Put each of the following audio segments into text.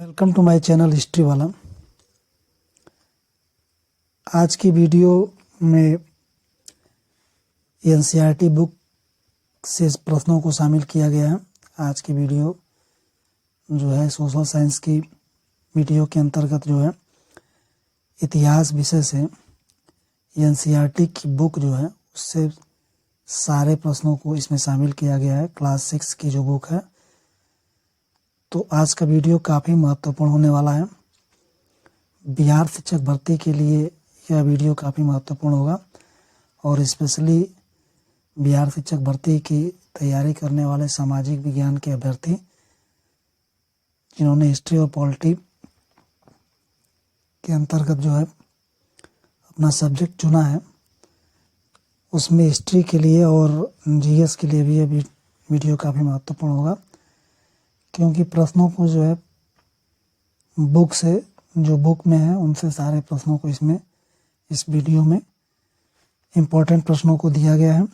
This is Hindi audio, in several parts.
Welcome to my channel history वाला। आज की वीडियो में एनसीईआरटी बुक से प्रश्नों को शामिल किया गया है। आज की वीडियो जो है सोशल साइंस की वीडियो के अंतर्गत जो है इतिहास विषय से एनसीईआरटी की बुक जो है उससे सारे प्रश्नों को इसमें शामिल किया गया है। क्लास 6 की जो बुक है, तो आज का वीडियो काफ़ी महत्वपूर्ण होने वाला है। बिहार शिक्षक भर्ती के लिए यह वीडियो काफ़ी महत्वपूर्ण होगा और स्पेशली बिहार शिक्षक भर्ती की तैयारी करने वाले सामाजिक विज्ञान के अभ्यर्थी जिन्होंने हिस्ट्री और पॉलिटी के अंतर्गत जो है अपना सब्जेक्ट चुना है, उसमें हिस्ट्री के लिए और जीएस के लिए भी यह वीडियो काफ़ी महत्वपूर्ण होगा, क्योंकि प्रश्नों को जो है बुक से जो बुक में है उनसे सारे प्रश्नों को इस वीडियो में इम्पोर्टेंट प्रश्नों को दिया गया है।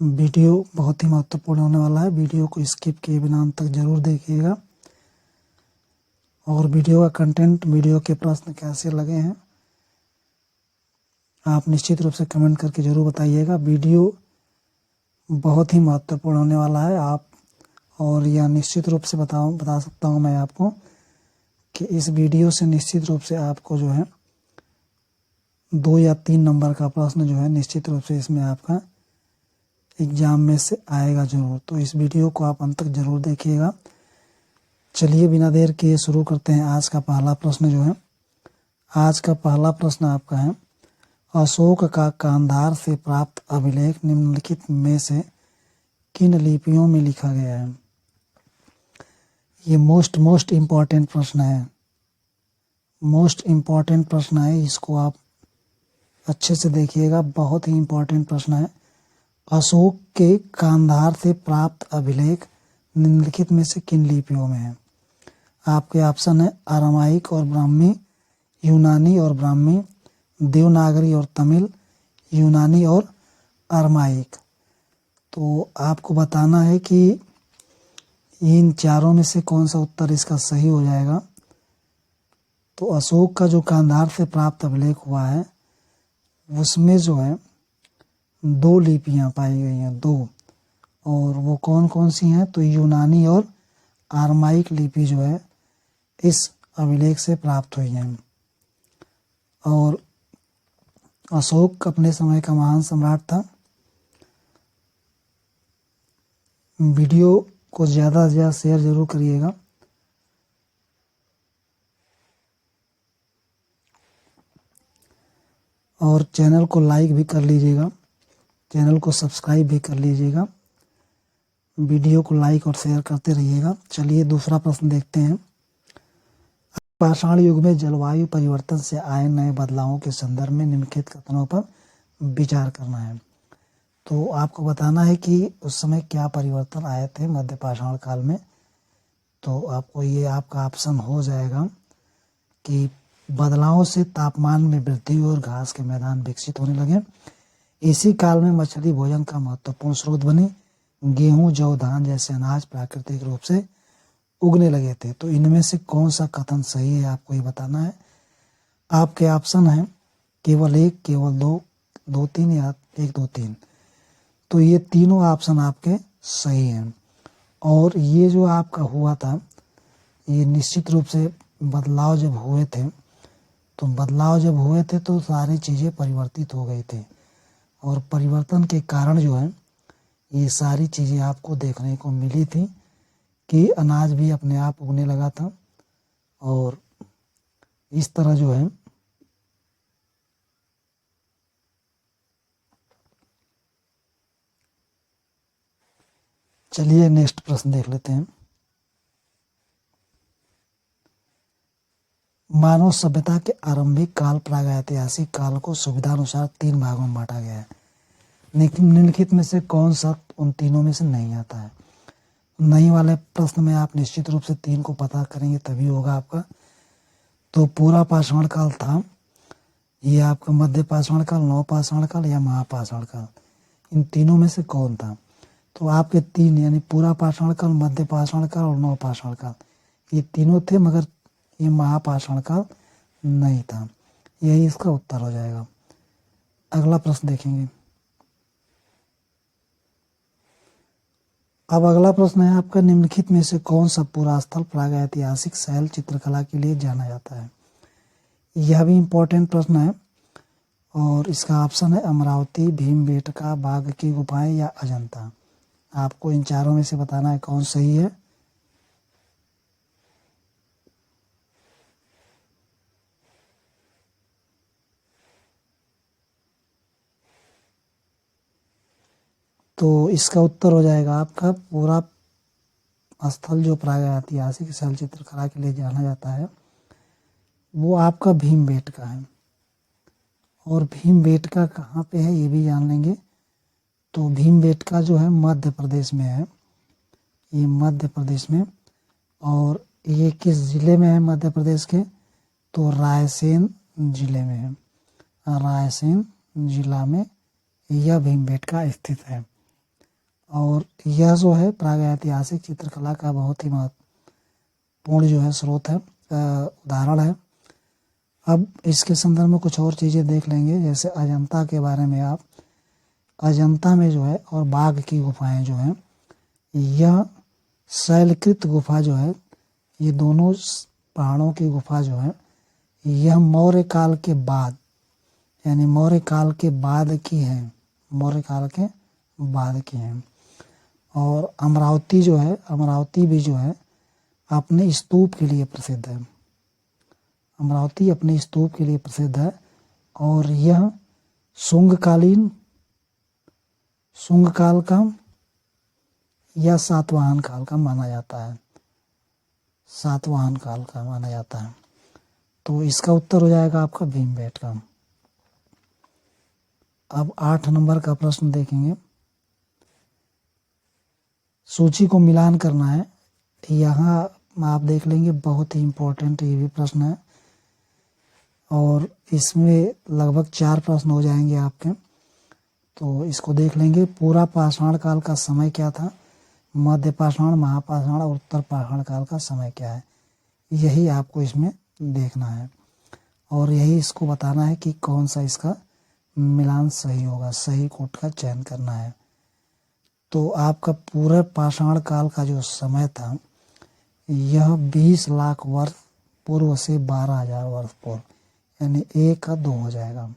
वीडियो बहुत ही महत्वपूर्ण होने वाला है। वीडियो को स्किप किए बिना अंत तक जरूर देखिएगा और वीडियो का कंटेंट, वीडियो के प्रश्न कैसे लगे हैं आप निश्चित रूप से कमेंट करके जरूर बताइएगा। वीडियो बहुत ही महत्वपूर्ण होने वाला है और यह निश्चित रूप से बता सकता हूं मैं आपको कि इस वीडियो से निश्चित रूप से आपको जो है 2 या 3 नंबर का प्रश्न जो है निश्चित रूप से इसमें आपका एग्जाम में से आएगा जरूर। तो इस वीडियो को आप अंत तक जरूर देखिएगा। चलिए बिना देर किए शुरू करते हैं। आज का पहला प्रश्न जो है, आज का पहला प्रश्न आपका है, अशोक का कांधार से प्राप्त अभिलेख निम्नलिखित में से किन लिपियों में लिखा गया है? ये मोस्ट इम्पॉर्टेंट प्रश्न है। मोस्ट इम्पॉर्टेंट प्रश्न है, इसको आप अच्छे से देखिएगा। बहुत ही इम्पॉर्टेंट प्रश्न है। अशोक के कांधार से प्राप्त अभिलेख निम्नलिखित में से किन लिपियों में है? आपके ऑप्शन है अरामाइक और ब्राह्मी, यूनानी और ब्राह्मी, देवनागरी और तमिल, यूनानी और अरामाइक। तो आपको बताना है कि इन चारों में से कौन सा उत्तर इसका सही हो जाएगा। तो अशोक का जो कांधार से प्राप्त अभिलेख हुआ है उसमें जो है 2 लिपियां पाई गई हैं, 2, और वो कौन कौन सी हैं? तो यूनानी और अरामाइक लिपि जो है इस अभिलेख से प्राप्त हुई हैं। और अशोक अपने समय का महान सम्राट था। वीडियो को ज़्यादा से ज़्यादा शेयर जरूर करिएगा। और चैनल को लाइक भी कर लीजिएगा, चैनल को सब्सक्राइब भी कर लीजिएगा। वीडियो को लाइक और शेयर करते रहिएगा। चलिए दूसरा प्रश्न देखते हैं। पाषाण युग में जलवायु परिवर्तन से आए नए बदलावों के संदर्भ में निम्नलिखित कथनों पर विचार करना है। तो आपको बताना है कि उस समय क्या परिवर्तन आए थे मध्य पाषाण काल में। तो आपको ये आपका ऑप्शन हो जाएगा कि बदलावों से तापमान में वृद्धि और घास के मैदान विकसित होने लगे। इसी काल में मछली भोजन का महत्वपूर्ण स्रोत बनी। गेहूं, जौ, धान जैसे अनाज प्राकृतिक रूप से उगने लगे थे। तो इनमें से कौन सा कथन सही है आपको ये बताना है। आपके ऑप्शन है केवल 1, केवल 2, 2, 3 या 1, 2, 3। तो ये तीनों ऑप्शन आपके सही हैं। और ये जो आपका हुआ था, ये निश्चित रूप से बदलाव जब हुए थे तो सारी चीज़ें परिवर्तित हो गई थी। और परिवर्तन के कारण जो है ये सारी चीज़ें आपको देखने को मिली थी कि अनाज भी अपने आप उगने लगा था। और इस तरह जो है चलिए नेक्स्ट प्रश्न देख लेते हैं। मानव सभ्यता के आरंभिक काल प्रागैतिहासिक काल को सुविधानुसार 3 भागों में बांटा गया है। निम्नलिखित में से कौन सा उन तीनों में से नहीं आता है? नहीं वाले प्रश्न में आप निश्चित रूप से 3 को पता करेंगे तभी होगा आपका। तो पूरा पाषाण काल था, ये आपका मध्य पाषाण काल, नव पाषाण काल या महापाषाण काल, इन तीनों में से कौन था? तो आपके 3 यानी पूरा पाषाण काल, मध्य पाषाण काल और नव पाषाण काल, ये तीनों थे, मगर ये महापाषाण काल नहीं था। यही इसका उत्तर हो जाएगा। अगला प्रश्न देखेंगे। अब अगला प्रश्न है आपका, निम्नलिखित में से कौन सा पुरास्थल प्रागैतिहासिक शैल चित्रकला के लिए जाना जाता है। यह भी इम्पोर्टेंट प्रश्न है और इसका ऑप्शन है अमरावती, भीमबेटका, बाघ की गुफाएं या अजंता। आपको इन चारों में से बताना है कौन सही है। तो इसका उत्तर हो जाएगा आपका पूरा स्थल जो प्रागैतिहासिक शैल चित्रकला के लिए जाना जाता है वो आपका भीमबेटका है। और भीमबेटका कहाँ पे है ये भी जान लेंगे। तो भीमबेटका जो है मध्य प्रदेश में है, ये मध्य प्रदेश में। और ये किस जिले में है मध्य प्रदेश के, तो रायसेन जिले में है। रायसेन जिला में यह भीमबेटका स्थित है। और यह जो है प्रागैतिहासिक चित्रकला का बहुत ही महत्वपूर्ण जो है स्रोत है, उदाहरण है। अब इसके संदर्भ में कुछ और चीज़ें देख लेंगे, जैसे अजंता के बारे में। आप अजंता में जो है और बाघ की गुफाएं जो हैं, यह शैलकृत गुफा जो है, ये दोनों पहाड़ों की गुफा जो है, यह मौर्य काल के बाद यानी मौर्य काल के बाद की है, मौर्य काल के बाद की हैं। और अमरावती जो है, अमरावती भी जो है अपने स्तूप के लिए प्रसिद्ध है। अमरावती अपने स्तूप के लिए प्रसिद्ध है और यह शुंग काल का या सातवाहन काल का माना जाता है, सातवाहन काल का माना जाता है। तो इसका उत्तर हो जाएगा आपका भीमबेटका। अब 8 नंबर का प्रश्न देखेंगे। सूची को मिलान करना है। यहाँ आप देख लेंगे, बहुत ही इम्पोर्टेंट ये भी प्रश्न है और इसमें लगभग 4 प्रश्न हो जाएंगे आपके। तो इसको देख लेंगे। पूरा पाषाण काल का समय क्या था, मध्य पाषाण, महापाषाण और उत्तर पाषाण काल का समय क्या है, यही आपको इसमें देखना है। और यही इसको बताना है कि कौन सा इसका मिलान सही होगा, सही कोट का चयन करना है। तो आपका पूरे पाषाण काल का जो समय था यह 20 लाख वर्ष पूर्व से 12,000 वर्ष पूर्व, यानी 1 का 2 हो जाएगा।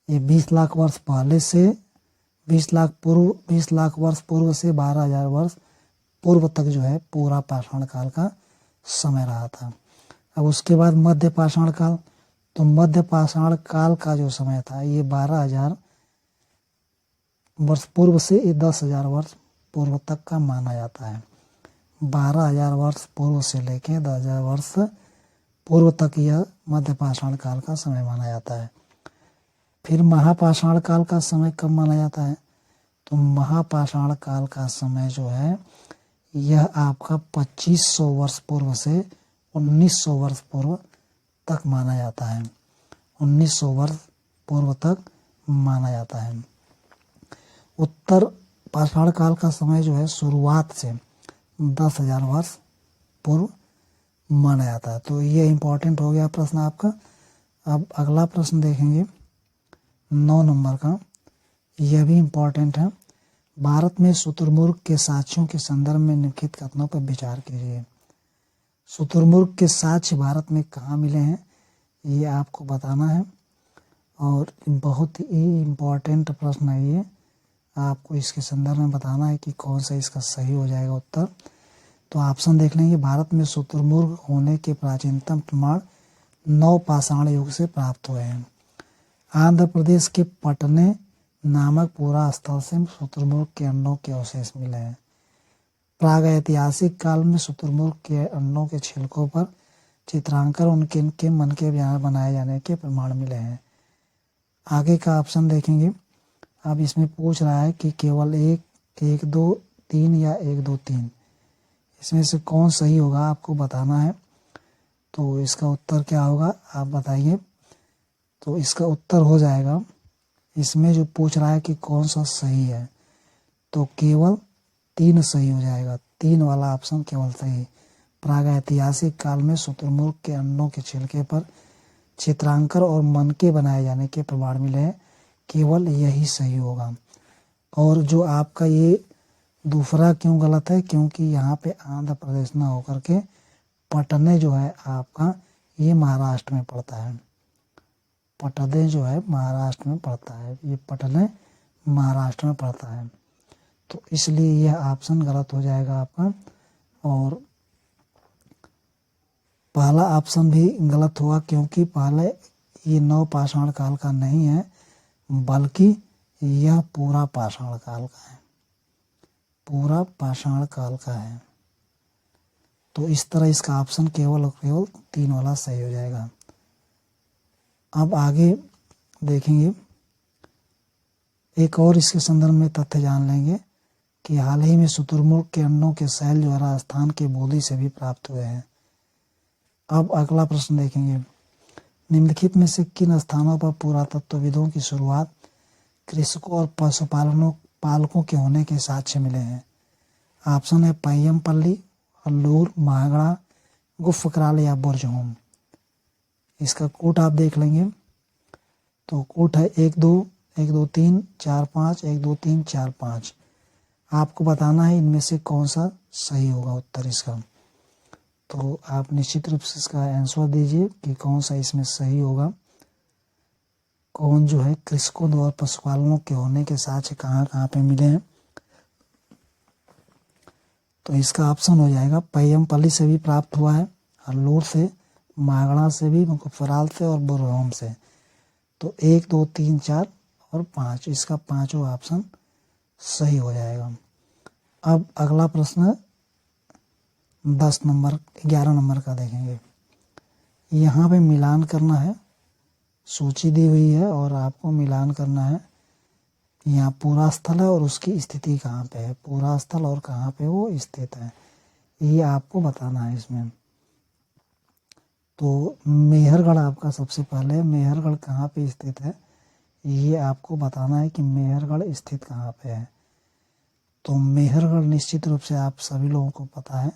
ये 20 लाख वर्ष पहले से 20 लाख वर्ष पूर्व से 12,000 वर्ष पूर्व तक जो है पूरा पाषाण काल का समय रहा था। अब उसके बाद मध्य पाषाण काल, तो मध्य पाषाण काल का जो समय था ये 12,000 वर्ष पूर्व से 10,000 वर्ष पूर्व तक का माना जाता है। 12,000 वर्ष पूर्व से लेके 10,000 वर्ष पूर्व तक यह मध्य पाषाण काल का समय माना जाता है। फिर महापाषाण काल का समय कब माना जाता है, तो महापाषाण काल का समय जो है यह आपका 2500 वर्ष पूर्व से 1900 वर्ष पूर्व तक माना जाता है। 1900 वर्ष पूर्व तक माना जाता है। उत्तर पाषाण काल का समय जो है शुरुआत से 10,000 वर्ष पूर्व माना जाता है। तो ये इम्पोर्टेंट हो गया प्रश्न आपका। अब अगला प्रश्न देखेंगे 9 नंबर का। यह भी इम्पोर्टेंट है। भारत में शुतुरमुर्ग के साक्ष्यों के संदर्भ में निम्नलिखित कथनों पर विचार कीजिए। शुतुरमुर्ग के साक्ष्य भारत में कहाँ मिले हैं ये आपको बताना है और बहुत ही इम्पोर्टेंट प्रश्न है ये। आपको इसके संदर्भ में बताना है कि कौन सा इसका सही हो जाएगा उत्तर। तो ऑप्शन देख लेंगे। भारत में शुतुरमुर्ग होने के प्राचीनतम प्रमाण नवपाषाण युग से प्राप्त हुए हैं। आंध्र प्रदेश के पटने नामक पूरा स्थल से शुतुरमुर्ग के अंडों के अवशेष मिले हैं। प्रागैतिहासिक काल में शुतुरमुर्ग के अंडों के छिलकों पर चित्रांकन उनके मन के बनाए जाने के प्रमाण मिले हैं। आगे का ऑप्शन देखेंगे। अब इसमें पूछ रहा है कि केवल 1, 2, 3 या 1, 2, 3 इसमें से कौन सही होगा आपको बताना है। तो इसका उत्तर क्या होगा आप बताइए। तो इसका उत्तर हो जाएगा, इसमें जो पूछ रहा है कि कौन सा सही है तो केवल 3 सही हो जाएगा। 3 वाला ऑप्शन केवल सही। प्रागैतिहासिक काल में शुतुरमुर्ग के अंडों के छिलके पर चित्रांकन और मनके बनाए जाने के प्रमाण मिले हैं। केवल यही सही होगा। और जो आपका ये दूसरा क्यों गलत है, क्योंकि यहाँ पे आंध्र प्रदेश ना होकर के पटने जो है आपका ये महाराष्ट्र में पड़ता है। पटने जो है महाराष्ट्र में पड़ता है, ये पटने महाराष्ट्र में पड़ता है, तो इसलिए यह ऑप्शन गलत हो जाएगा आपका। और पहला ऑप्शन भी गलत हुआ, क्योंकि पहले ये नवपाषाण काल का नहीं है, बल्कि यह पूरा पाषाण काल का है, पूरा पाषाण काल का है। तो इस तरह इसका ऑप्शन केवल और केवल 3 वाला सही हो जाएगा। अब आगे देखेंगे, एक और इसके संदर्भ में तथ्य जान लेंगे कि हाल ही में शुतुरमुर्ग के अंडों के शैल जो है राजस्थान के बोधी से भी प्राप्त हुए हैं। अब अगला प्रश्न देखेंगे, निम्नलिखित में से किन स्थानों पर पुरातत्वविदों की शुरुआत कृषकों और पालकों के होने के साक्ष्य मिले हैं? ऑप्शन है पय्यमपल्ली, अल्लूर, महागड़ा, गुफकराल या बुरजहोम। इसका कोट आप देख लेंगे, तो कोट है 1 2 1 2 3 4 5 1 2 3 4 5। आपको बताना है इनमें से कौन सा सही होगा उत्तर इसका। तो आप निश्चित रूप से इसका आंसर दीजिए कि कौन सा इसमें सही होगा। कौन जो है कृषकों द्वारा पशुपालनों के होने के साक्ष्य कहाँ कहाँ पे मिले हैं? तो इसका ऑप्शन हो जाएगा पय्यमपल्ली से भी प्राप्त हुआ है, अल्लूर से, मागड़ा से भी, गुफकराल से और बुरजहोम से। तो 1 2 3 4 और 5, इसका 5वां ऑप्शन सही हो जाएगा। अब अगला प्रश्न 11 नंबर का देखेंगे। यहाँ पे मिलान करना है, सूची दी हुई है और आपको मिलान करना है। यहाँ पूरा स्थल है और उसकी स्थिति कहाँ पे है, पूरा स्थल और कहाँ पे वो स्थित है, ये आपको बताना है इसमें। तो मेहरगढ़ आपका सबसे पहले, मेहरगढ़ कहाँ पे स्थित है ये आपको बताना है कि मेहरगढ़ स्थित कहाँ पे है। तो मेहरगढ़ निश्चित रूप से आप सभी लोगों को पता है,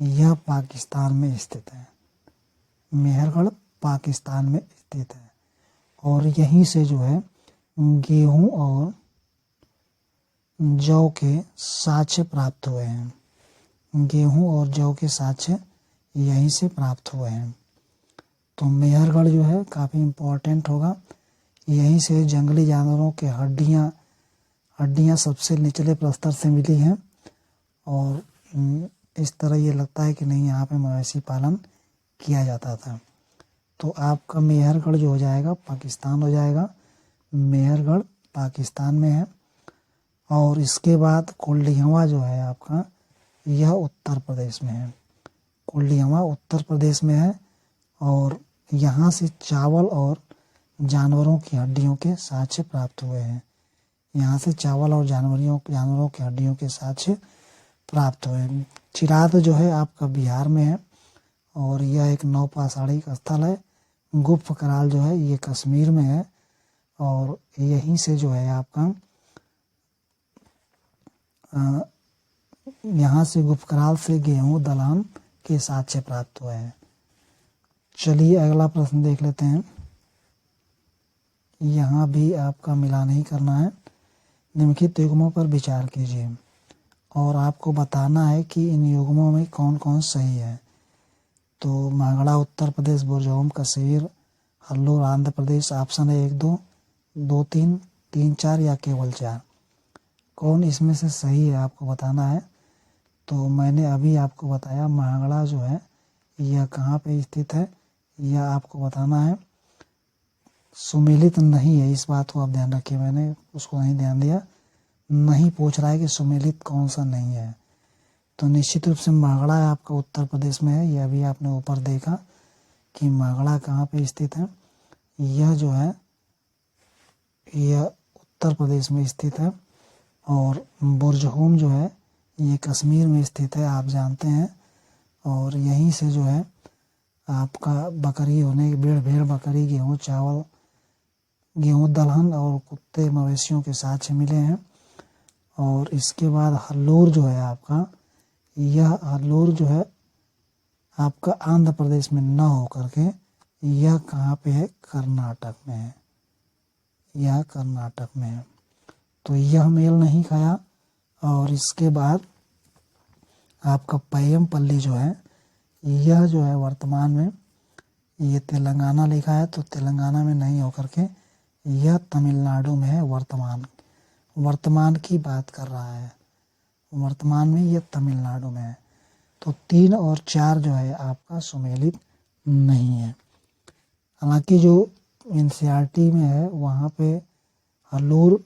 यह पाकिस्तान में स्थित है। मेहरगढ़ पाकिस्तान में स्थित है और यहीं से जो है गेहूं और जौ के साक्ष्य प्राप्त हुए हैं। गेहूं और जौ के साक्ष्य यहीं से प्राप्त हुए हैं। तो मेहरगढ़ जो है काफ़ी इम्पोर्टेंट होगा। यहीं से जंगली जानवरों के हड्डियां सबसे निचले प्रस्तर से मिली हैं और इस तरह ये लगता है कि नहीं यहाँ पे मवेशी पालन किया जाता था। तो आपका मेहरगढ़ जो हो जाएगा पाकिस्तान हो जाएगा, मेहरगढ़ पाकिस्तान में है। और इसके बाद कोल्डिहवा जो है आपका, यह उत्तर प्रदेश में है। कोल्डिहवा उत्तर प्रदेश में है और यहाँ से चावल और जानवरों की हड्डियों के साक्ष्य प्राप्त हुए हैं। यहाँ से चावल और जानवरों की हड्डियों के साक्ष्य प्राप्त हुए हैं। चिराद जो है आपका बिहार में है और यह एक नवपाषाणिक स्थल है। गुफकराल जो है ये कश्मीर में है और यहीं से जो है आपका यहाँ से गुफकराल से गेहूं दलहन के साक्ष्य प्राप्त हुए हैं। चलिए अगला प्रश्न देख लेते हैं। यहाँ भी आपका मिलान ही करना है। निम्नलिखित युग्मों पर विचार कीजिए और आपको बताना है कि इन युग्मों में कौन कौन सही है। तो मागड़ा उत्तर प्रदेश, बुरजहोम कश्मीर, अल्लूर आंध्र प्रदेश। ऑप्शन है 1 2 2 3 3 4 या केवल 4। कौन इसमें से सही है आपको बताना है। तो मैंने अभी आपको बताया मागड़ा जो है यह कहाँ पे स्थित है, यह आपको बताना है। सुमेलित नहीं है, इस बात को आप ध्यान रखिए, मैंने उसको नहीं ध्यान दिया। नहीं पूछ रहा है कि सुमेलित कौन सा नहीं है। तो निश्चित रूप से मागड़ा आपका उत्तर प्रदेश में है। यह भी आपने ऊपर देखा कि मागड़ा कहाँ पे स्थित है। यह जो है यह उत्तर प्रदेश में स्थित है और बुरजहोम जो है ये कश्मीर में स्थित है, आप जानते हैं। और यहीं से जो है आपका बकरी होने भेड़ बकरी, गेहूँ चावल, गेहूँ दलहन और कुत्ते मवेशियों के साक्ष्य मिले हैं। और इसके बाद हल्लूर जो है आपका, यह हल्लूर जो है आपका आंध्र प्रदेश में न हो करके यह कहाँ पे है, कर्नाटक में है, यह कर्नाटक में है। तो यह मेल नहीं खाया। और इसके बाद आपका पय्यमपल्ली जो है, यह जो है वर्तमान में ये तेलंगाना लिखा है, तो तेलंगाना में नहीं होकर के यह तमिलनाडु में है। वर्तमान की बात कर रहा है, वर्तमान में यह तमिलनाडु में है। तो 3 और 4 जो है आपका सुमेलित नहीं है। हालांकि जो एनसीईआरटी में है वहाँ पे हल्लूर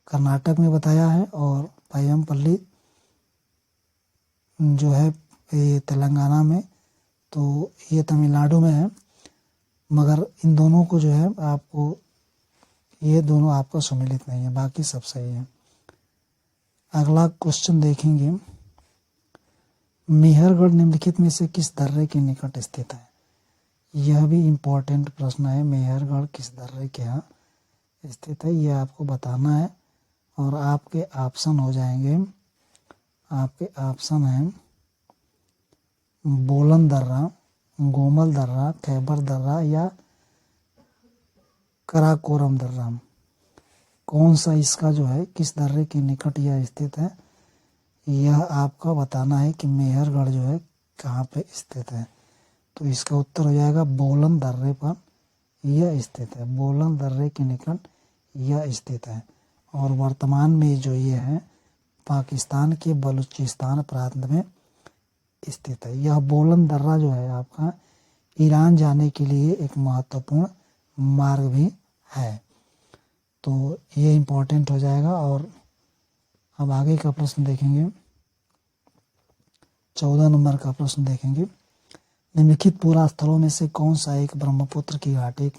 कर्नाटक में बताया है और पय्यमपल्ली जो है ये तेलंगाना में, तो ये तमिलनाडु में है। मगर इन दोनों को जो है आपको, ये दोनों आपका सुमेलित नहीं है, बाकी सब सही है। अगला क्वेश्चन देखेंगे, मेहरगढ़ निम्नलिखित में से किस दर्रे के निकट स्थित है। यह भी इम्पोर्टेंट प्रश्न है, मेहरगढ़ किस दर्रे के यहाँ स्थित है यह आपको बताना है। और आपके ऑप्शन हो जाएंगे, आपके ऑप्शन हैं बोलन दर्रा, गोमल दर्रा, खैबर दर्रा या कराकोरम दर्रा। कौन सा इसका जो है किस दर्रे के निकट यह स्थित है, यह आपका बताना है कि मेहरगढ़ जो है कहाँ पे स्थित है। तो इसका उत्तर हो जाएगा बोलन दर्रे पर यह स्थित है, बोलन दर्रे के निकट यह स्थित है। और वर्तमान में जो ये है पाकिस्तान के बलूचिस्तान प्रांत में स्थित है। यह बोलन दर्रा जो है आपका ईरान जाने के लिए एक महत्वपूर्ण मार्ग भी है। तो ये इम्पोर्टेंट हो जाएगा। और अब आगे का प्रश्न देखेंगे, 14 नंबर का प्रश्न देखेंगे, निम्नलिखित पूरा स्थलों में से कौन सा एक ब्रह्मपुत्र की घाटी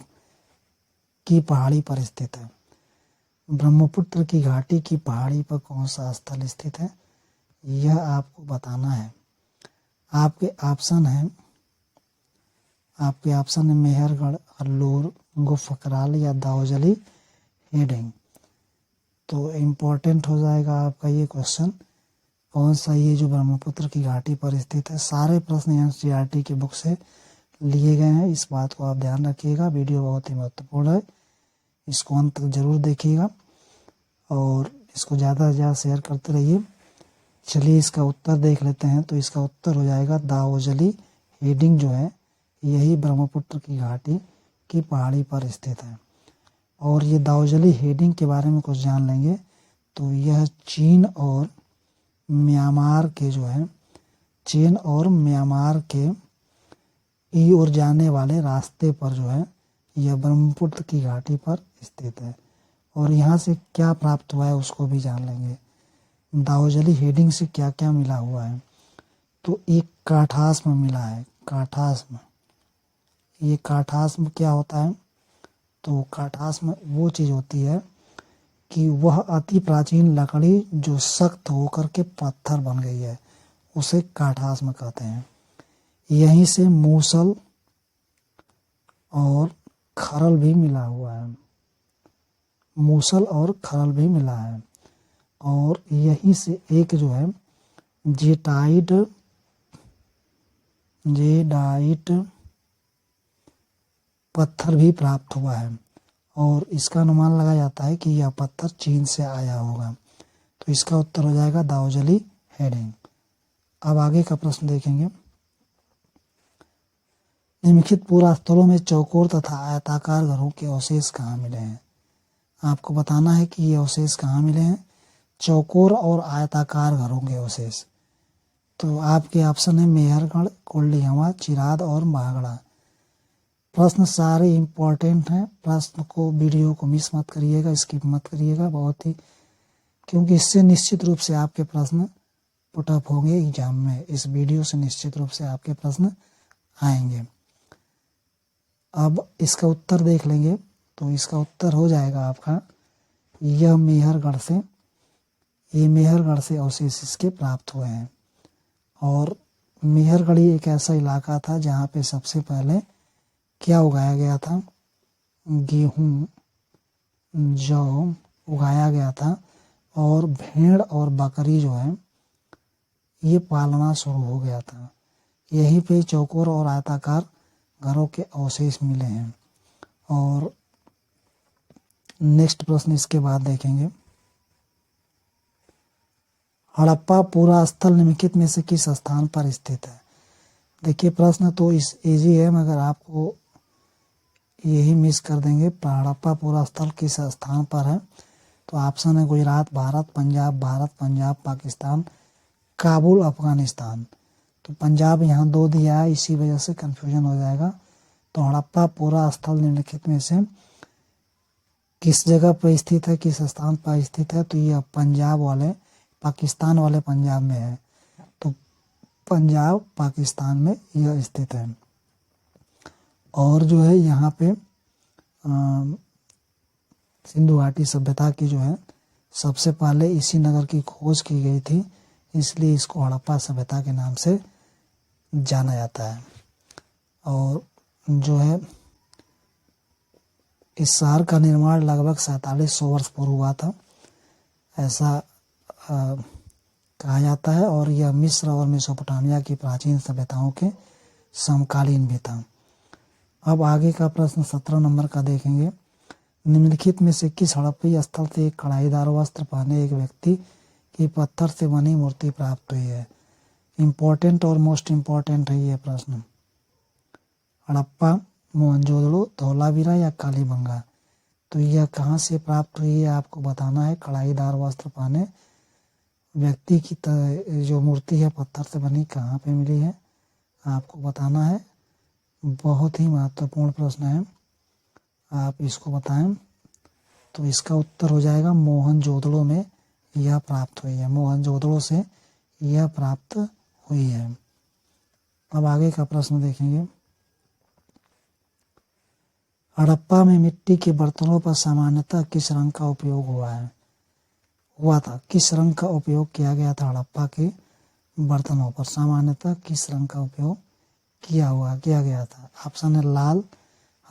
की पहाड़ी पर स्थित है। ब्रह्मपुत्र की घाटी की पहाड़ी पर कौन सा स्थल स्थित है यह आपको बताना है। आपके ऑप्शन है मेहरगढ़, हल्लूर, गुफकराल या दाऊजली हेडिंग। तो इम्पोर्टेंट हो जाएगा आपका ये क्वेश्चन, कौन सा ये जो ब्रह्मपुत्र की घाटी पर स्थित है। सारे प्रश्न एनसीईआरटी की बुक से लिए गए हैं, इस बात को आप ध्यान रखिएगा। वीडियो बहुत ही महत्वपूर्ण है, इसको अंत तक जरूर देखिएगा और इसको ज़्यादा से ज़्यादा शेयर करते रहिए। चलिए इसका उत्तर देख लेते हैं। तो इसका उत्तर हो जाएगा दाऊजली हेडिंग जो है यही ब्रह्मपुत्र की घाटी की पहाड़ी पर स्थित है। और ये दाऊजली हेडिंग के बारे में कुछ जान लेंगे। तो यह चीन और म्यांमार के जो है, चीन और म्यांमार के ई ओर जाने वाले रास्ते पर जो है यह ब्रह्मपुत्र की घाटी पर स्थित है। और यहाँ से क्या प्राप्त हुआ है उसको भी जान लेंगे, दाऊजली हेडिंग से क्या क्या मिला हुआ है। तो एक काठास्म मिला है, काठास्म। ये काठास्म क्या होता है, तो काठास्म वो चीज़ होती है कि वह अति प्राचीन लकड़ी जो सख्त होकर के पत्थर बन गई है उसे काठास्म कहते हैं। यहीं से मूसल और खरल भी मिला हुआ है, मूसल और खरल भी मिला है। और यहीं से एक जो है जेटाइट पत्थर भी प्राप्त हुआ है। और इसका अनुमान लगाया जाता है कि यह पत्थर चीन से आया होगा। तो इसका उत्तर हो जाएगा दाऊजली हेडिंग। अब आगे का प्रश्न देखेंगे, निम्नलिखित पूरा स्थलों में चौकोर तथा आयताकार घरों के अवशेष कहाँ मिले हैं। आपको बताना है कि ये अवशेष कहाँ मिले हैं, चौकोर और आयताकार घरों के अवशेष। तो आपके ऑप्शन है मेहरगढ़, कोल्डियामा, चिराद और महागढ़ा। प्रश्न सारे इम्पोर्टेंट हैं, प्रश्न को वीडियो को मिस मत करिएगा, स्किप मत करिएगा बहुत ही, क्योंकि इससे निश्चित रूप से आपके प्रश्न पुटअप होंगे एग्जाम में। इस वीडियो से निश्चित रूप से आपके प्रश्न आएंगे। अब इसका उत्तर देख लेंगे। तो इसका उत्तर हो जाएगा आपका यह मेहरगढ़ से अवशेष इसके प्राप्त हुए हैं। और मेहरगढ़ एक ऐसा इलाका था जहाँ पे सबसे पहले क्या उगाया गया था, गेहूँ, जौ उगाया गया था। और भेड़ और बकरी जो है ये पालना शुरू हो गया था। यहीं पे चौकोर और आयताकार घरों के अवशेष मिले हैं। और नेक्स्ट प्रश्न इसके बाद देखेंगे, हड़प्पा पूरा स्थल निम्नलिखित में से किस स्थान पर स्थित है। देखिए प्रश्न तो इस इजी है, मगर आपको यही मिस कर देंगे। हड़प्पा पूरा स्थल किस स्थान पर है, तो ऑप्शन है गुजरात भारत, पंजाब पाकिस्तान, काबुल अफगानिस्तान। तो पंजाब यहाँ 2 दिया है, इसी वजह से कंफ्यूजन हो जाएगा। तो हड़प्पा पूरा स्थल निम्नलिखित में से किस जगह पर स्थित है, किस स्थान पर स्थित है, तो यह पंजाब वाले पाकिस्तान वाले पंजाब में है। तो पंजाब पाकिस्तान में यह स्थित है। और जो है यहाँ पे सिंधु घाटी सभ्यता की जो है सबसे पहले इसी नगर की खोज की गई थी, इसलिए इसको हड़प्पा सभ्यता के नाम से जाना जाता है। और जो है इस शहर का निर्माण लगभग 4700 वर्ष पूर्व हुआ था, ऐसा कहा जाता है। और यह मिस्र और मेसोपोटामिया की प्राचीन सभ्यताओं के समकालीन भी था। अब आगे का प्रश्न 17 नंबर का देखेंगे, निम्नलिखित में से किस हड़प्पी स्थल से एक कढ़ाईदार वस्त्र पहने एक व्यक्ति की पत्थर से बनी मूर्ति प्राप्त हुई है। इम्पोर्टेंट और मोस्ट इम्पोर्टेंट है ये प्रश्न। हड़प्पा, मोहनजोदड़ो, धौलावीरा या कालीबंगा। तो यह कहाँ से प्राप्त हुई है आपको बताना है। कढ़ाईदार वस्त्र पहने व्यक्ति की जो मूर्ति है पत्थर से बनी कहाँ पे मिली है आपको बताना है। बहुत ही महत्वपूर्ण प्रश्न है, आप इसको बताएं। तो इसका उत्तर हो जाएगा मोहनजोदड़ो में यह प्राप्त हुई है, मोहनजोदड़ो से यह प्राप्त हुई है। अब आगे का प्रश्न देखेंगे, हड़प्पा में मिट्टी के बर्तनों पर सामान्यतः किस रंग का उपयोग हुआ था। किस रंग का उपयोग किया गया था हड़प्पा के बर्तनों पर, सामान्यतः किस रंग का उपयोग किया गया था। ऑप्शन है लाल,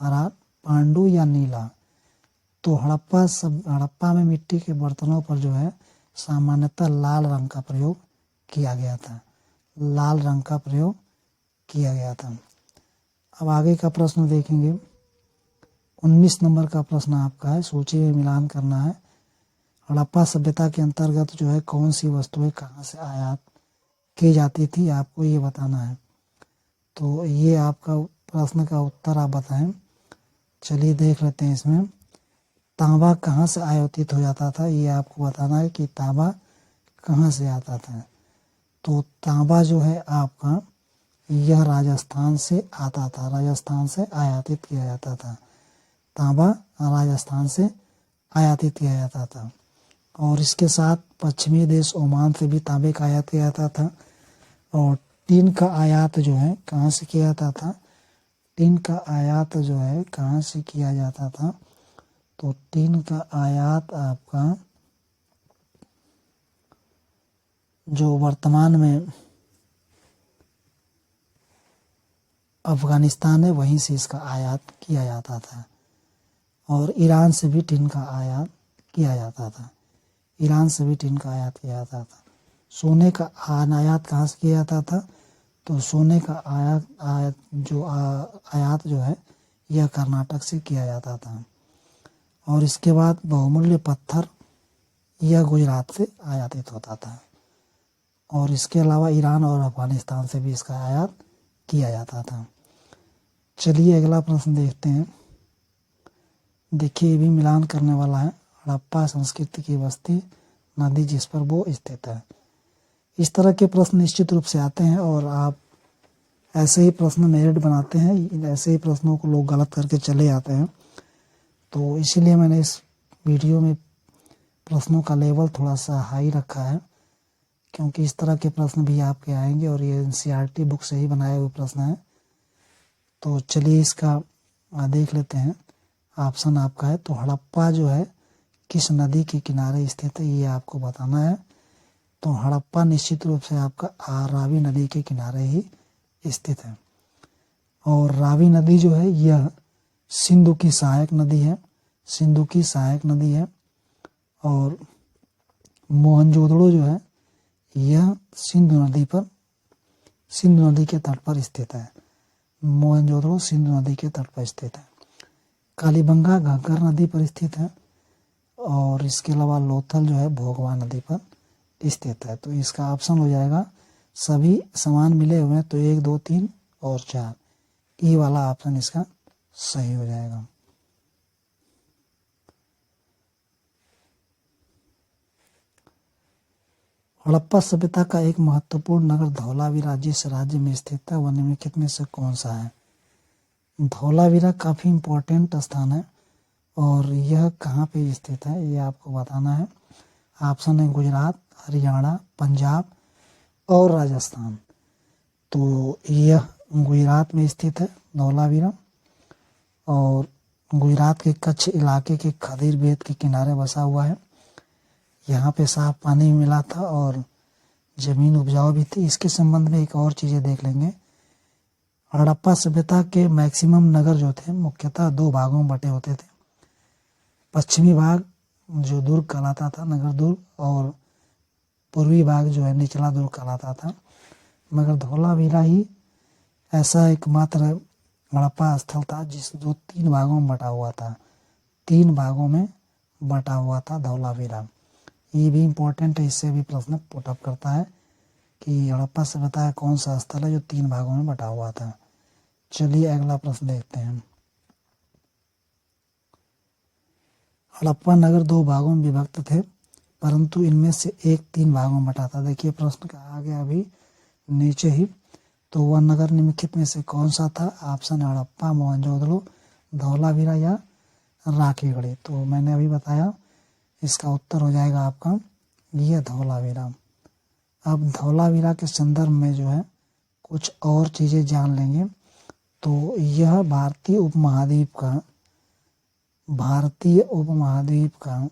हरा, पांडु या नीला। तो हड़प्पा में मिट्टी के बर्तनों पर जो है सामान्यतः लाल रंग का प्रयोग किया गया था, लाल रंग का प्रयोग किया गया था। अब आगे का प्रश्न देखेंगे, 19 नंबर का प्रश्न आपका है, सूची में मिलान करना है। हड़प्पा सभ्यता के अंतर्गत जो है कौन सी वस्तुएं कहाँ से आयात की जाती थी आपको ये बताना है। तो ये आपका प्रश्न का उत्तर आप बताएं। चलिए देख लेते हैं इसमें। तांबा कहाँ से आयातित हो जाता था ये आपको बताना है कि तांबा कहाँ से आता था। तो तांबा जो है आपका यह राजस्थान से आता था, राजस्थान से आयातित किया जाता था। तांबा राजस्थान से आयातित किया जाता था। और इसके साथ पश्चिमी देश ओमान से भी तांबे का आयात किया जाता था। और टीन का आयात जो है कहाँ से किया जाता था, टीन का आयात जो है कहाँ से किया जाता था। तो टीन का आयात आपका जो वर्तमान में अफगानिस्तान है वहीं से इसका आयात किया जाता था। और ईरान से भी टीन का आयात किया जाता था, ईरान से भी टीन का आयात किया जाता था। सोने का आयात कहाँ से किया जाता था। तो सोने का आयात जो है यह कर्नाटक से किया जाता था। और इसके बाद बहुमूल्य पत्थर यह गुजरात से आयातित होता था। और इसके अलावा ईरान और अफगानिस्तान से भी इसका आयात किया जाता था। चलिए अगला प्रश्न देखते हैं। देखिए ये भी मिलान करने वाला है। हड़प्पा संस्कृति की बस्ती नदी जिस पर वो स्थित है। इस तरह के प्रश्न निश्चित रूप से आते हैं और आप ऐसे ही प्रश्न मेरिट बनाते हैं, ऐसे ही प्रश्नों को लोग गलत करके चले जाते हैं। तो इसीलिए मैंने इस वीडियो में प्रश्नों का लेवल थोड़ा सा हाई रखा है, क्योंकि इस तरह के प्रश्न भी आपके आएंगे और ये एनसीईआरटी बुक से ही बनाए हुए प्रश्न हैं। तो चलिए इसका देख लेते हैं। ऑप्शन आपका है, तो हड़प्पा जो है किस नदी के किनारे स्थित है ये आपको बताना है। तो हड़प्पा निश्चित रूप से आपका रावी नदी के किनारे ही स्थित है। और रावी नदी जो है यह सिंधु की सहायक नदी है, सिंधु की सहायक नदी है। और मोहनजोदड़ो जो है यह सिंधु नदी पर सिंधु नदी के तट पर स्थित है। मोहनजोदड़ो सिंधु नदी के तट पर स्थित है। कालीबंगा घग्गर नदी पर स्थित है और इसके अलावा लोथल जो है भोगवा नदी पर स्थित है। तो इसका ऑप्शन हो जाएगा, सभी समान मिले हुए हैं तो 1, 2, 3 और 4, ई वाला ऑप्शन इसका सही हो जाएगा। हड़प्पा सभ्यता का एक महत्वपूर्ण नगर धौलावीरा जिस राज्य में स्थित है वह निम्नलिखित में से कौन सा है? धौलावीरा काफ़ी इम्पोर्टेंट स्थान है और यह कहाँ पे स्थित है ये आपको बताना है। ऑप्शन है गुजरात, हरियाणा, पंजाब और राजस्थान। तो यह गुजरात में स्थित है धौलावीरा और गुजरात के कच्छ इलाके के खदीर बेट के किनारे बसा हुआ है। यहाँ पे साफ पानी मिला था और ज़मीन उपजाऊ भी थी। इसके संबंध में एक और चीज़ें देख लेंगे। हड़प्पा सभ्यता के मैक्सिमम नगर जो थे मुख्यतः 2 भागों में बटे होते थे। पश्चिमी भाग जो दुर्ग कहलाता था, नगर दुर्ग, और पूर्वी भाग जो है निचला दुर्ग कहलाता था। मगर धौलावीरा ही ऐसा एकमात्र हड़प्पा स्थल था जो 3 भागों में बटा हुआ था। 3 भागों में बटा हुआ था धौलावीरा। ये भी इम्पोर्टेंट है, इससे भी प्रश्न पुटअप करता है कि हड़प्पा सभ्यता का कौन सा स्थल है जो 3 भागों में बटा हुआ था। चलिए अगला प्रश्न देखते हैं। हड़प्पा नगर 2 भागों में विभक्त थे परंतु इनमें से एक 3 भागों में बटा था। देखिए प्रश्न का आ गया अभी नीचे ही। तो वह नगर निम्नलिखित में से कौन सा था? ऑप्शन है हड़प्पा, मोहनजोदड़ो, धौलावीरा या राखीगढ़ी। तो मैंने अभी बताया इसका उत्तर हो जाएगा आपका ये धौलावीरा। अब धौलावीरा के संदर्भ में जो है कुछ और चीज़ें जान लेंगे। तो यह भारतीय उपमहाद्वीप का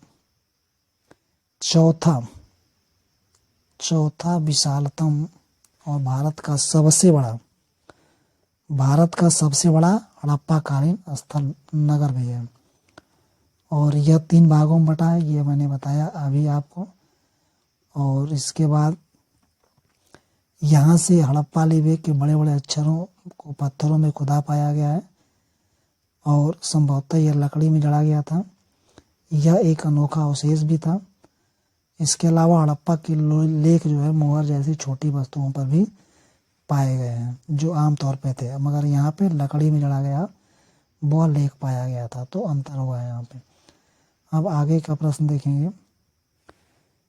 चौथा विशालतम और भारत का सबसे बड़ा हड़प्पाकालीन स्थल नगर भी है और यह 3 भागों में बटा है, ये मैंने बताया अभी आपको। और इसके बाद यहाँ से हड़प्पा लिपि के बड़े बड़े अक्षरों को पत्थरों में खुदा पाया गया है और संभवतः यह लकड़ी में जड़ा गया था। यह एक अनोखा अवशेष भी था। इसके अलावा हड़प्पा के लेख जो है मोहर जैसी छोटी वस्तुओं पर भी पाए गए हैं जो आमतौर पे थे, मगर यहाँ पे लकड़ी में जड़ा गया वह लेख पाया गया था। तो अंतर हुआ है यहाँ पे। अब आगे का प्रश्न देखेंगे।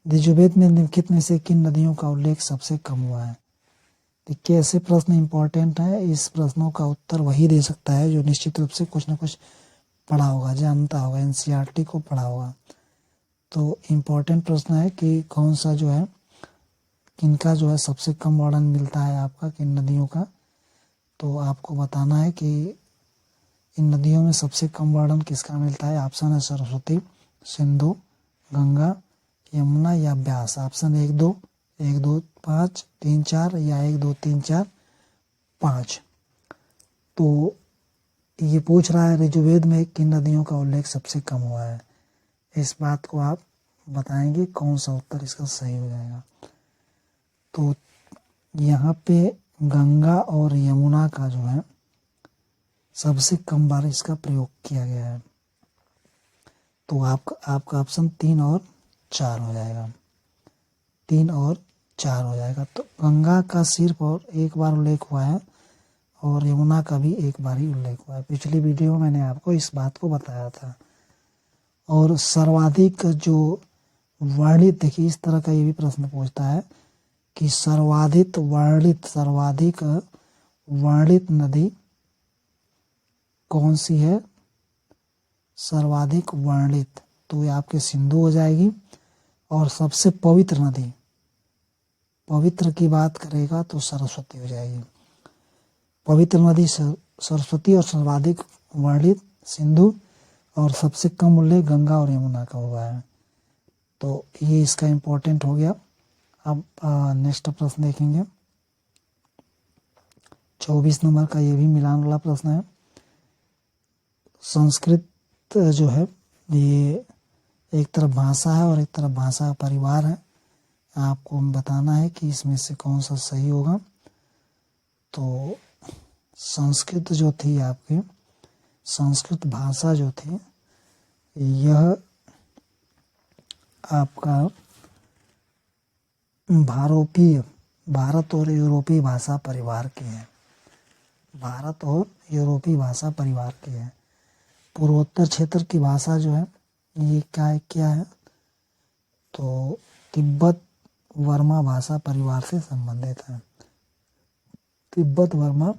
यजुर्वेद में निम्नलिखित में से किन नदियों का उल्लेख सबसे कम हुआ है? देखिए ऐसे प्रश्न इंपॉर्टेंट है। इस प्रश्नों का उत्तर वही दे सकता है जो निश्चित रूप से कुछ न कुछ पढ़ा होगा, जानता होगा, एनसीईआरटी को पढ़ा होगा। तो इम्पोर्टेंट प्रश्न है कि कौन सा जो है किनका जो है सबसे कम वर्णन मिलता है आपका, किन नदियों का। तो आपको बताना है कि इन नदियों में सबसे कम वर्णन किसका मिलता है। ऑप्शन है सरस्वती, सिंधु, गंगा, यमुना या ब्यास। ऑप्शन 1, 2, 1, 2, 5, 3, 4 या 1, 2, 3, 4, 5। तो ये पूछ रहा है ऋजुवेद में किन नदियों का उल्लेख सबसे कम हुआ है। इस बात को आप बताएंगे कौन सा उत्तर इसका सही हो जाएगा। तो यहाँ पे गंगा और यमुना का जो है सबसे कम बार इसका प्रयोग किया गया है। तो आपका ऑप्शन 3 और 4 हो जाएगा। 3 और 4 हो जाएगा। तो गंगा का सिर्फ और एक बार उल्लेख हुआ है और यमुना का भी एक बार ही उल्लेख हुआ है। पिछली वीडियो में मैंने आपको इस बात को बताया था। और सर्वाधिक जो वर्णित, देखिए इस तरह का ये भी प्रश्न पूछता है कि सर्वाधिक वर्णित नदी कौन सी है? सर्वाधिक वर्णित, तो ये आपके सिंधु हो जाएगी। और सबसे पवित्र नदी, पवित्र की बात करेगा तो सरस्वती हो जाएगी। पवित्र नदी सरस्वती और सर्वाधिक वर्णित सिंधु और सबसे कम उल्लेख गंगा और यमुना का हुआ है। तो ये इसका इम्पोर्टेंट हो गया। अब नेक्स्ट प्रश्न देखेंगे। 24 नंबर का ये भी मिलान वाला प्रश्न है। संस्कृत जो है ये एक तरफ भाषा है और एक तरफ भाषा का परिवार है। आपको बताना है कि इसमें से कौन सा सही होगा। तो संस्कृत जो थी आपकी, संस्कृत भाषा जो थी, यह आपका भारत और यूरोपीय भाषा परिवार की है। भारत और यूरोपीय भाषा परिवार की है। पूर्वोत्तर क्षेत्र की भाषा जो है ये क्या है, तो तिब्बत वर्मा भाषा परिवार से संबंधित है। तिब्बत वर्मा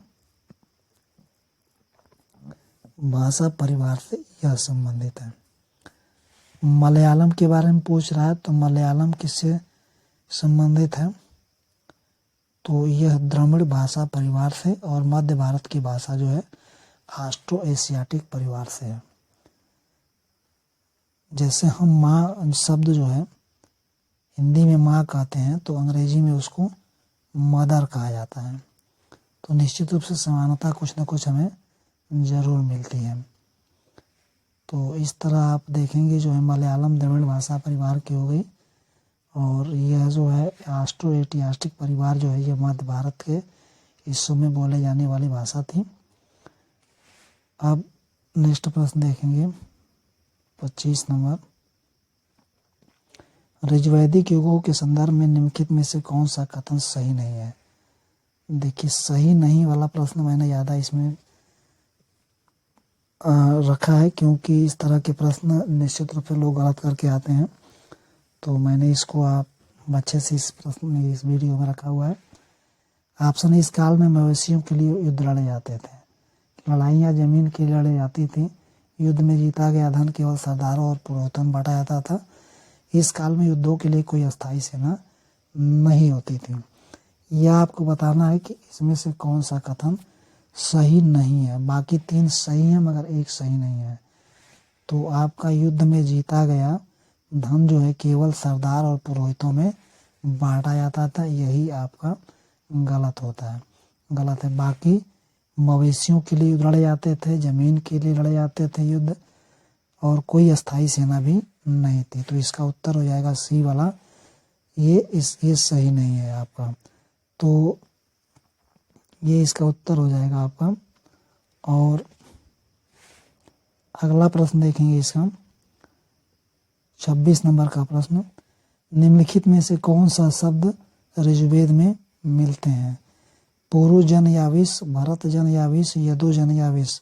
भाषा परिवार से यह संबंधित है। मलयालम के बारे में पूछ रहा है, तो मलयालम किससे संबंधित है, तो यह द्रविड़ भाषा परिवार से और मध्य भारत की भाषा जो है ऑस्ट्रो एशियाटिक परिवार से है। जैसे हम माँ शब्द जो है हिंदी में माँ कहते हैं, तो अंग्रेजी में उसको मदर कहा जाता है। तो निश्चित रूप से समानता कुछ न कुछ हमें जरूर मिलती है। तो इस तरह आप देखेंगे जो है मलयालम द्रविड़ भाषा परिवार की हो गई, और यह जो है ऑस्ट्रो एशियाटिक परिवार जो है, यह मध्य भारत के हिस्सों में बोले जाने वाली भाषा थी। अब नेक्स्ट प्रश्न देखेंगे 25 नंबर। ऋग्वैदिक युगों के संदर्भ में निम्नलिखित में से कौन सा कथन सही नहीं है। देखिए, सही नहीं वाला प्रश्न मैंने ज़्यादा इसमें रखा है, क्योंकि इस तरह के प्रश्न निश्चित रूप से लोग गलत करके आते हैं। तो मैंने इसको आप अच्छे से इस वीडियो में रखा हुआ है। ऑप्शन, इस काल में मवेशियों के लिए युद्ध लड़े जाते थे। लड़ाइयाँ जमीन के लिए लड़ी जाती थी। युद्ध में जीता गया धन केवल सरदारों और पुरोहितों में बांटा जाता था। इस काल में युद्धों के लिए कोई अस्थायी सेना नहीं होती थी। यह आपको बताना है कि इसमें से कौन सा कथन सही नहीं है। बाकी 3 सही हैं मगर एक सही नहीं है। तो आपका युद्ध में जीता गया धन जो है केवल सरदार और पुरोहितों में बांटा जाता था, यही आपका गलत होता है, गलत है। बाकी मवेशियों के लिए लड़े जाते थे, जमीन के लिए लड़े जाते थे युद्ध, और कोई अस्थायी सेना भी नहीं थी। तो इसका उत्तर हो जाएगा सी वाला, ये सही नहीं है आपका। तो ये इसका उत्तर हो जाएगा आपका। और अगला प्रश्न देखेंगे इसका 26 नंबर का प्रश्न। निम्नलिखित में से कौन सा शब्द ऋग्वेद में मिलते हैं। पूर्व जन याविश, भरत जन याविश, यदु जन याविश।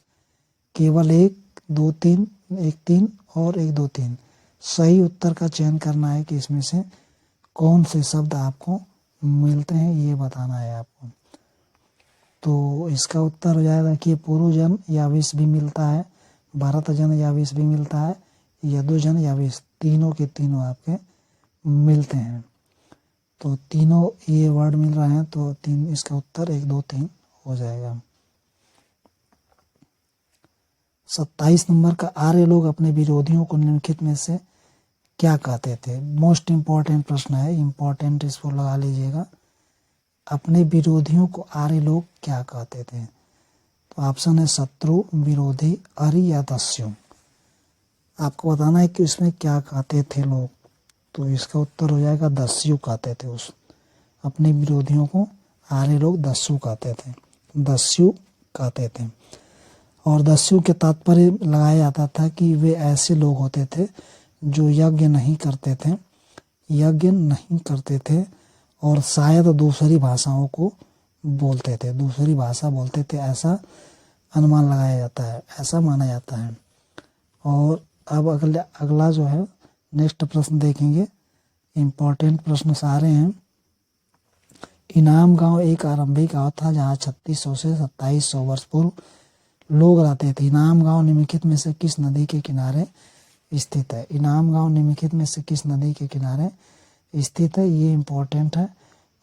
केवल 1, 2, 3, 1, 3 और 1, 2, 3। सही उत्तर का चयन करना है कि इसमें से कौन से शब्द आपको मिलते हैं, ये बताना है आपको। तो इसका उत्तर हो जाएगा कि पूर्व जन याविश भी मिलता है, भरत जन याविश भी मिलता है, यदु जन याविश, तीनों के तीनों आपके मिलते हैं। तो तीनों ये वर्ड मिल रहे हैं, तो इसका उत्तर 1, 2, 3 हो जाएगा। 27 नंबर का, आर्य लोग अपने विरोधियों को निम्नलिखित में से क्या कहते थे। मोस्ट इम्पॉर्टेंट प्रश्न है, इम्पॉर्टेंट, इसको लगा लीजिएगा। अपने विरोधियों को आर्य लोग क्या कहते थे। तो ऑप्शन है शत्रु, विरोधी, अरि या दस्यु। आपको बताना है कि इसमें क्या कहते थे लोग। तो इसका उत्तर हो जाएगा दस्यु कहते थे। उस अपने विरोधियों को आर्य लोग दस्यु कहते थे, दस्यु कहते थे। और दस्यु के तात्पर्य लगाया जाता था कि वे ऐसे लोग होते थे जो यज्ञ नहीं करते थे और शायद दूसरी भाषाओं को बोलते थे, दूसरी भाषा बोलते थे, ऐसा अनुमान लगाया जाता है, ऐसा माना जाता है। और अब अगला जो है नेक्स्ट प्रश्न देखेंगे। इम्पोर्टेंट प्रश्न सारे हैं। इनाम गांव एक आरंभिक गांव था जहां 3600 से 2700 वर्ष पूर्व लोग रहते थे। इनाम गांव निम्नलिखित में से किस नदी के किनारे स्थित है। इनाम गांव निम्नलिखित में से किस नदी के किनारे स्थित है, ये इम्पोर्टेंट है।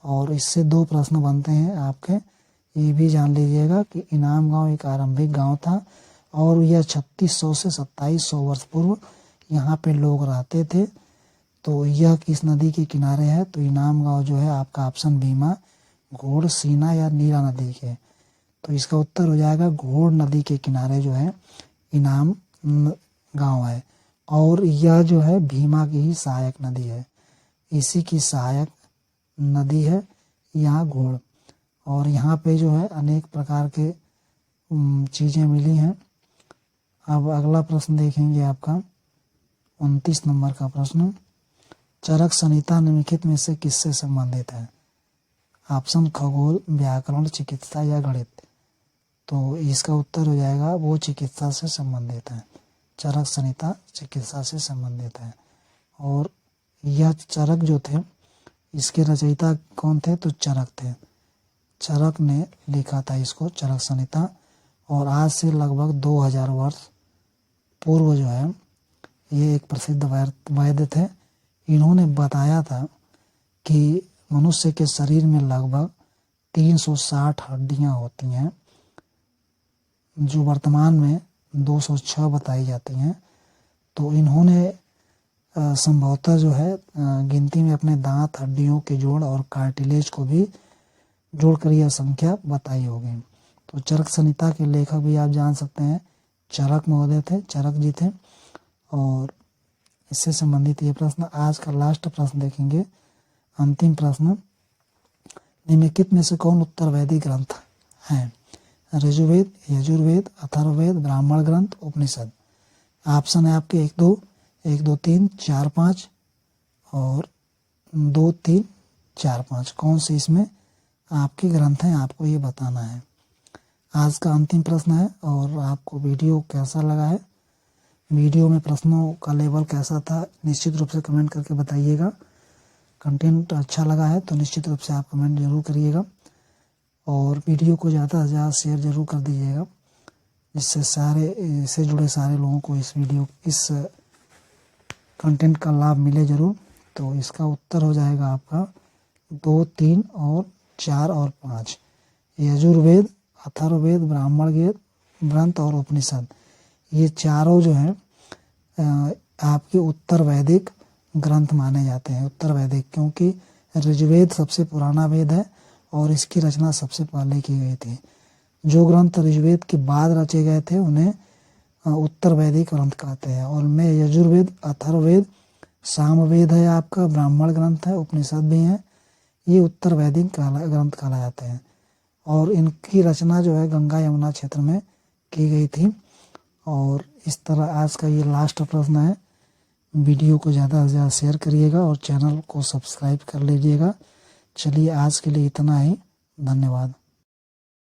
और इससे 2 प्रश्न बनते हैं आपके। ये भी जान लीजिएगा कि इनाम गांव एक आरंभिक गांव था और यह 3600 से 2700 वर्ष पूर्व यहाँ पे लोग रहते थे। तो यह किस नदी के किनारे है। तो इनाम गांव जो है आपका ऑप्शन भीमा, घोड़, सीना या नीरा नदी के। तो इसका उत्तर हो जाएगा घोड़ नदी के किनारे जो है इनाम गांव है। और यह जो है भीमा की ही सहायक नदी है, इसी की सहायक नदी है यहाँ घोड़। और यहाँ पे जो है अनेक प्रकार के चीज़ें मिली हैं। अब अगला प्रश्न देखेंगे आपका 29 नंबर का प्रश्न, चरक संहिता निम्नलिखित में से किससे संबंधित है? ऑप्शन खगोल, व्याकरण, चिकित्सा या गणित। तो इसका उत्तर हो जाएगा वो चिकित्सा से संबंधित है। चरक संहिता चिकित्सा से संबंधित है। और यह चरक जो थे इसके रचयिता कौन थे? तो चरक थे। चरक ने लिखा था इसको, चरक संहिता। और आज से लगभग 2000 वर्ष पूर्व जो है ये एक प्रसिद्ध वैद्य थे। इन्होंने बताया था कि मनुष्य के शरीर में लगभग 360 हड्डियां होती हैं, जो वर्तमान में 206 बताई जाती हैं। तो इन्होंने संभवतः जो है गिनती में अपने दांत, हड्डियों के जोड़ और कार्टिलेज को भी जोड़कर यह संख्या बताई होगी। तो चरक संहिता के लेखक भी आप जान सकते हैं चरक महोदय थे, चरक जी थे। और इससे संबंधित ये प्रश्न। आज का लास्ट प्रश्न देखेंगे, अंतिम प्रश्न, निम्नलिखित में से कौन उत्तर वैदिक ग्रंथ हैं? ऋजुवेद, यजुर्वेद, अथर्ववेद, ब्राह्मण ग्रंथ, उपनिषद। ऑप्शन है आपके 1 2 3 4 5 और 2 3 4 5। कौन से इसमें आपके ग्रंथ हैं आपको ये बताना है। आज का अंतिम प्रश्न है। और आपको वीडियो कैसा लगा है, वीडियो में प्रश्नों का लेवल कैसा था, निश्चित रूप से कमेंट करके बताइएगा। कंटेंट अच्छा लगा है तो निश्चित रूप से आप कमेंट जरूर करिएगा। और वीडियो को ज़्यादा से ज़्यादा शेयर जरूर कर दीजिएगा, जिससे इससे जुड़े सारे लोगों को इस कंटेंट का लाभ मिले जरूर। तो इसका उत्तर हो जाएगा आपका 2 3 और 4 और 5, यजुर्वेद, अथर्ववेद, ब्राह्मण ग्रंथ और उपनिषद। ये चारों जो हैं आपके उत्तर वैदिक ग्रंथ माने जाते हैं। उत्तर वैदिक क्योंकि ऋग्वेद सबसे पुराना वेद है और इसकी रचना सबसे पहले की गई थी। जो ग्रंथ ऋग्वेद के बाद रचे गए थे उन्हें उत्तर वैदिक ग्रंथ कहते हैं। और में यजुर्वेद, अथर्ववेद, सामवेद है आपका, ब्राह्मण ग्रंथ है, उपनिषद भी हैं, ये उत्तर वैदिक ग्रंथ कहलाते हैं। और इनकी रचना जो है गंगा यमुना क्षेत्र में की गई थी। और इस तरह आज का ये लास्ट प्रश्न है। वीडियो को ज़्यादा से ज़्यादा शेयर करिएगा और चैनल को सब्सक्राइब कर लीजिएगा। चलिए आज के लिए इतना ही, धन्यवाद।